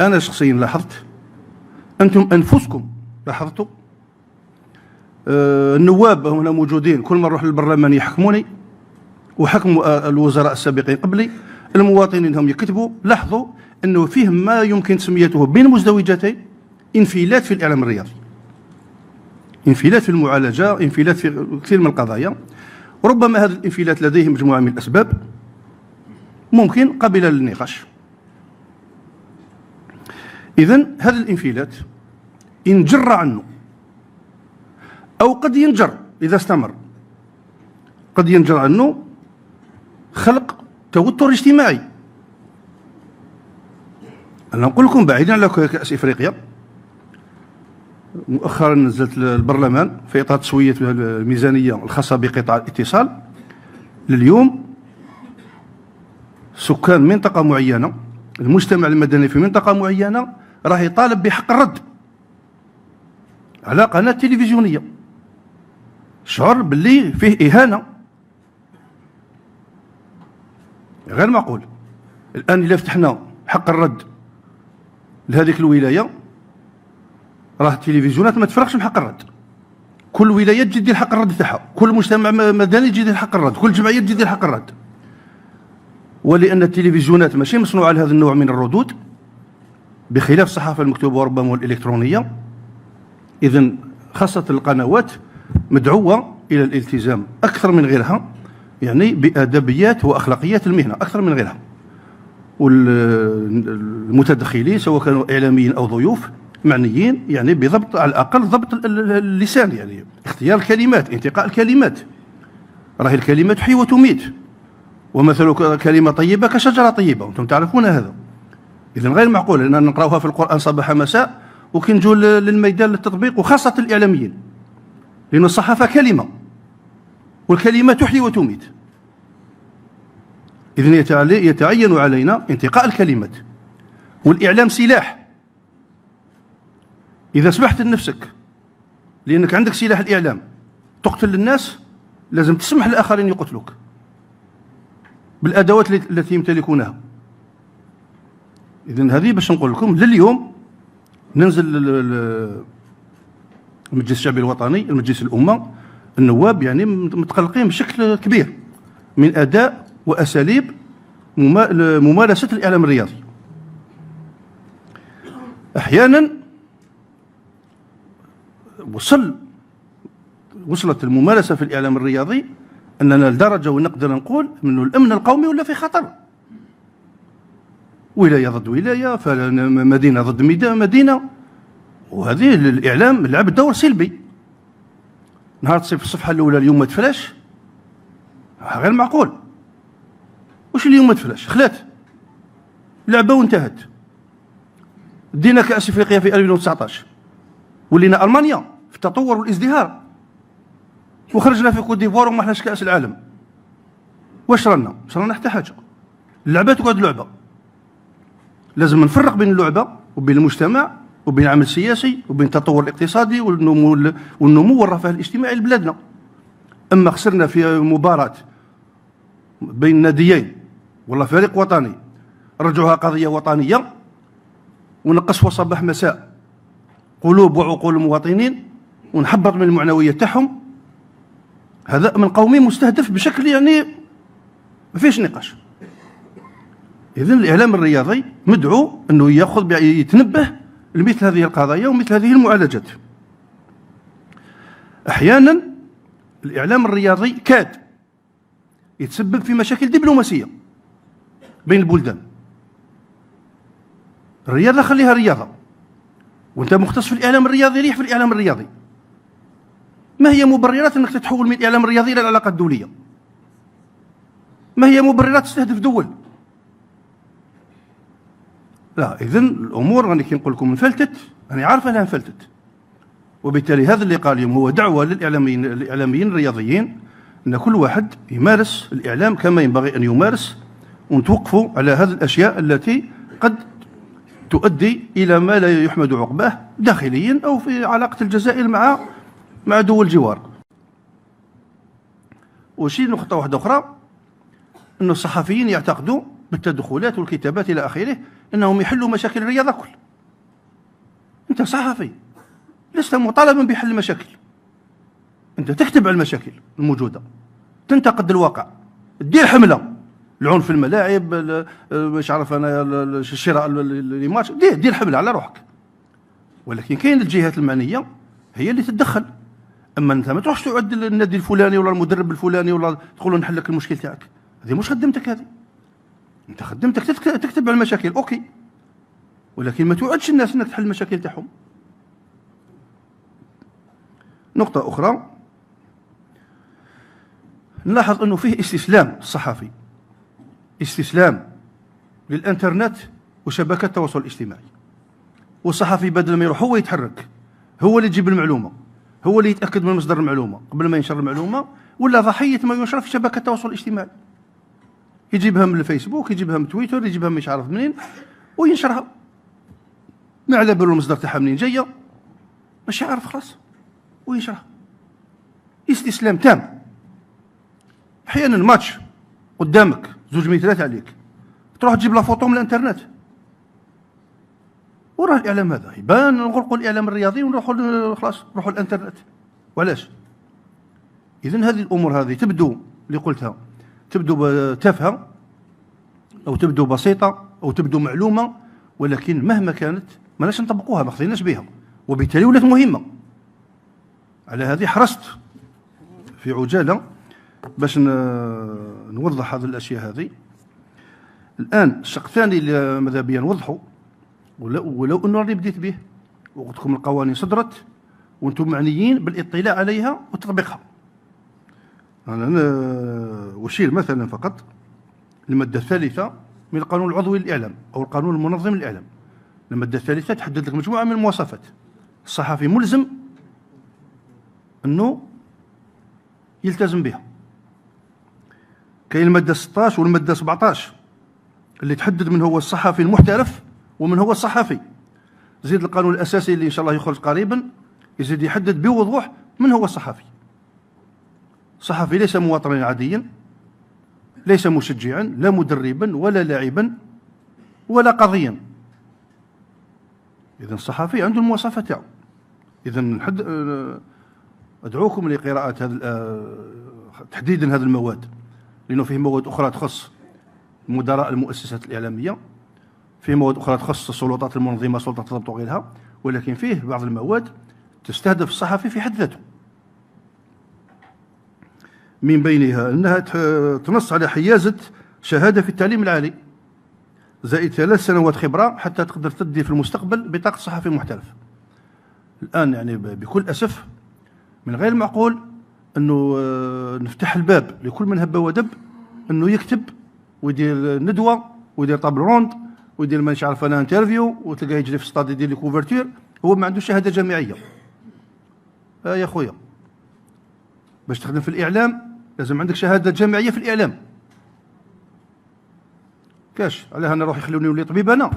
أنا شخصيا لاحظت، أنتم أنفسكم لاحظتوا، النواب هنا موجودين كل ما نروح للبرلمان يحكموني وحكموا الوزراء السابقين قبلي. المواطنين هم يكتبوا، لاحظوا أنه فيه ما يمكن تسميته بين مزدوجتين انفلات في الإعلام الرياضي، انفلات في المعالجة، انفلات في كثير من القضايا. وربما هذا الانفلات لديه مجموعة من الأسباب ممكن قابلة للنقاش. إذن هذا الانفلات إن جر عنه أو قد ينجر إذا استمر، قد ينجر عنه خلق توتر اجتماعي. أنا نقول لكم بعيدا على كأس إفريقيا، مؤخرا نزلت البرلمان في إطار تسوية الميزانية الخاصة بقطاع الاتصال. لليوم سكان منطقة معينة، المجتمع المدني في منطقة معينة راه يطالب بحق الرد على قناة تلفزيونية. شعر باللي فيه إهانة غير معقول. الآن إذا فتحنا حق الرد لهذيك الولاية، راه التلفزيونات ما تفرقش بحق الرد. كل ولاية تجي دير حق الرد تاعها، كل مجتمع مدني يجي يدير حق الرد، كل جمعية تجي دير حق الرد. ولأن التلفزيونات ماشي مصنوعة لهذا النوع من الردود بخلاف الصحافة المكتوبة وربما الإلكترونية. إذن خاصة القنوات مدعوة إلى الالتزام أكثر من غيرها، يعني بأدبيات وأخلاقيات المهنة أكثر من غيرها. والمتدخلين سواء كانوا إعلاميين أو ضيوف معنيين يعني بضبط، على الأقل ضبط اللسان، يعني اختيار الكلمات، انتقاء الكلمات. راهي الكلمة تحيي وتميت، ومثل كلمة طيبة كشجرة طيبة، وأنتم تعرفون هذا. إذن غير معقول أننا نقرأوها في القرآن صباح مساء وكي نجوا للميدان للتطبيق، وخاصة الإعلاميين، لأن الصحافة كلمة والكلمة تحيي وتميت. إذن يتعين علينا انتقاء الكلمات، والإعلام سلاح. إذا سمحت لنفسك لأنك عندك سلاح الإعلام تقتل الناس، لازم تسمح للآخرين يقتلوك بالأدوات التي يمتلكونها. إذن هذه باش نقول لكم لليوم ننزل المجلس الشعبي الوطني، المجلس الأمة، النواب يعني متقلقين بشكل كبير من أداء وأساليب ممارسة الإعلام الرياضي. أحيانا وصلت الممارسة في الإعلام الرياضي أننا لدرجة ونقدر نقول أنه الأمن القومي ولا في خطر. ولاية ضد ولاية، مدينة ضد مدينة، وهذه الإعلام لعب دور سلبي. نهار تصيب في الصفحة الأولى اليوم ما تفلاش، غير معقول. وش اليوم ما تفلاش؟ خلات لعبة وانتهت. دينا كأس إفريقيا في 2019، ولينا ألمانيا في التطور والازدهار، وخرجنا في كوت ديفوار وما حناش كأس العالم. واش رانا؟ حتى حاجة. اللعبة تقعد لعبة. لازم نفرق بين اللعبة وبين المجتمع وبين العمل السياسي وبين التطور الاقتصادي والنمو والرفاه الاجتماعي لبلادنا. أما خسرنا في مباراة بين ناديين ولا فريق وطني رجعوها قضية وطنية ونقصوا صباح مساء قلوب وعقول المواطنين ونحبط من المعنويات تاعهم، هذا أمن قومي مستهدف بشكل يعني ما فيش نقاش. إذن الإعلام الرياضي مدعو أنه يتنبه لمثل هذه القضايا ومثل هذه المعالجات. أحيانا الإعلام الرياضي كاد يتسبب في مشاكل دبلوماسية بين البلدان. الرياضة خليها رياضة، وانت مختص في الإعلام الرياضي، ريح في الإعلام الرياضي. ما هي مبررات أنك تتحول من الإعلام الرياضي إلى العلاقات الدولية؟ ما هي مبررات تستهدف دول؟ لا. إذن الأمور راني كي نقول لكم انفلتت، راني عارف أنها انفلتت. وبالتالي هذا اللقاء اليوم هو دعوة للإعلاميين الرياضيين أن كل واحد يمارس الإعلام كما ينبغي أن يمارس، ونتوقفوا على هذه الأشياء التي قد تؤدي إلى ما لا يحمد عقباه داخليا أو في علاقة الجزائر مع دول الجوار. وشي نقطة واحدة أخرى، أن الصحفيين يعتقدوا بالتدخلات والكتابات إلى آخره أنهم يحلوا مشاكل الرياضة كل. أنت صحفي لست مطالبا بحل المشاكل، أنت تكتب على المشاكل الموجودة، تنتقد الواقع، دير حملة العنف في الملاعب، مش عارف أنا شراء الماتش، دير حملة على روحك. ولكن كاين الجهات المعنية هي اللي تتدخل. اما انت ما تروحش تعد النادي الفلاني ولا المدرب الفلاني ولا تقول له نحل لك المشكل تاعك، هذه مش خدمتك. هذه انت خدمتك تكتب على المشاكل اوكي، ولكن ما توعدش الناس انك تحل المشاكل تاعهم. نقطة أخرى، نلاحظ أنه فيه استسلام الصحفي، استسلام للإنترنت وشبكات التواصل الاجتماعي. والصحفي بدل ما يروح هو يتحرك، هو اللي يجيب المعلومة، هو اللي يتأكد من مصدر المعلومة قبل ما ينشر المعلومة، ولا ضحية ما ينشر في شبكات التواصل الاجتماعي. يجيبها من الفيسبوك، يجيبها من تويتر، يجيبها مش عارف منين وينشرها، ما على بالو المصدر تاعها منين جاية، مش عارف خلاص وينشرها. استسلام تام. احيانا ماتش قدامك 2 مترات عليك، تروح تجيب لا فوتو من الانترنت، وراه الاعلام هذا يبان. نغلقوا الاعلام الرياضي ونروحوا خلاص نروحوا الانترنت. وعلاش؟ اذا هذه الامور هذه تبدو اللي قلتها تبدو تافهه او تبدو بسيطه او تبدو معلومه، ولكن مهما كانت ماناش نطبقوها، ما خديناش بها، وبالتالي ولات مهمه. على هذه حرصت في عجاله باش نوضح هذه الاشياء هذه. الان الشق الثاني اللي ماذا بيا نوضحه، ولو انه راني بديت به وقلت لكم القوانين صدرت وانتم معنيين بالاطلاع عليها وتطبيقها. انا اشير مثلا فقط الماده الثالثه من القانون العضوي للاعلام او القانون المنظم للاعلام. الماده الثالثه تحدد لك مجموعه من المواصفات الصحفي ملزم انه يلتزم بها. كاين الماده 16 والماده 17 اللي تحدد من هو الصحفي المحترف ومن هو الصحفي. زيد القانون الاساسي اللي ان شاء الله يخرج قريبا يزيد يحدد بوضوح من هو الصحفي. الصحفي ليس مواطنا عاديا، ليس مشجعا، لا مدربا ولا لاعبا ولا قاضيا. اذا الصحفي عنده المواصفات تاعو. اذا ادعوكم لقراءه تحديدا هذه المواد، لانه فيه مواد اخرى تخص مدراء المؤسسات الاعلاميه، فيه مواد اخرى تخص السلطات المنظمه، سلطه الضبط وغيرها، ولكن فيه بعض المواد تستهدف الصحفي في حد ذاته. من بينها انها تنص على حيازه شهاده في التعليم العالي زائد 3 سنوات خبره حتى تقدر تدي في المستقبل بطاقه صحفي محترف. الان يعني بكل اسف من غير المعقول انه نفتح الباب لكل من هب ودب انه يكتب ويدير ندوه ويدير طابل روند ويدير مانيش عارف انا انترفيو، وتلقاه يجري في السطاد يدير لي كوفرتير، هو ما عندوش شهاده جامعيه. يا خويا باش تخدم في الاعلام لازم عندك شهاده جامعيه في الاعلام. كاش علاه انا نروح يخلوني نولي طبيب، انا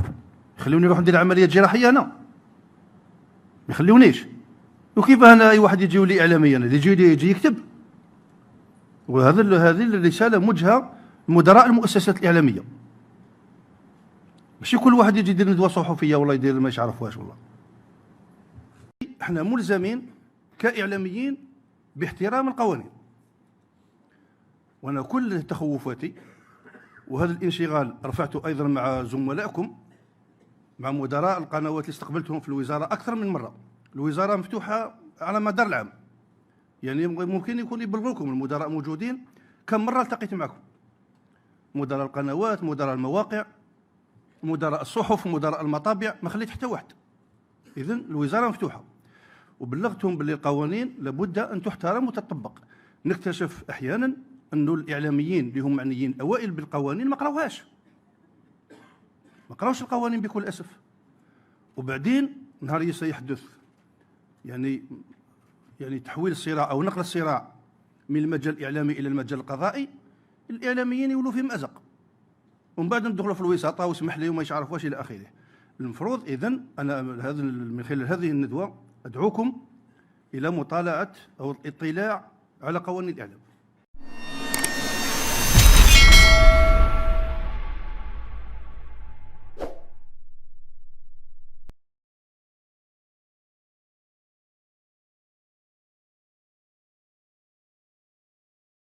يخلوني نروح ندير عمليات جراحيه، انا ما يخلونيش. وكيف انا اي واحد يجي يولي اعلامي انا يجي يكتب؟ وهذا هذه الرساله موجهه لمدراء المؤسسات الاعلاميه، ماشي كل واحد يجي يدير ندوه صحفيه والله يدير ما يعرف واش. والله احنا ملزمين كاعلاميين باحترام القوانين. وانا كل تخوفاتي، وهذا الانشغال رفعته ايضا مع زملائكم مع مدراء القنوات اللي استقبلتهم في الوزاره اكثر من مره. الوزاره مفتوحه على مدار العام، يعني ممكن يكون يبلغوكم المدراء موجودين كم مره التقيت معكم، مدراء القنوات، مدراء المواقع، مدراء الصحف، مدراء المطابع، ما خليت حتى واحد. اذن الوزاره مفتوحه، وبلغتهم باللي القوانين لابد ان تحترم وتطبق. نكتشف احيانا انه الاعلاميين اللي هم معنيين اوائل بالقوانين ما قراوهاش، ما قراوش القوانين بكل اسف. وبعدين نهار سيحدث يعني تحويل الصراع او نقل الصراع من المجال الاعلامي الى المجال القضائي، الاعلاميين يولوا في مازق، ومن بعد ندخلوا في الوساطه واسمح لي وما يعرف واش الى اخره. المفروض اذن انا هذا من خلال هذه الندوه ادعوكم الى مطالعه او الاطلاع على قوانين الاعلام.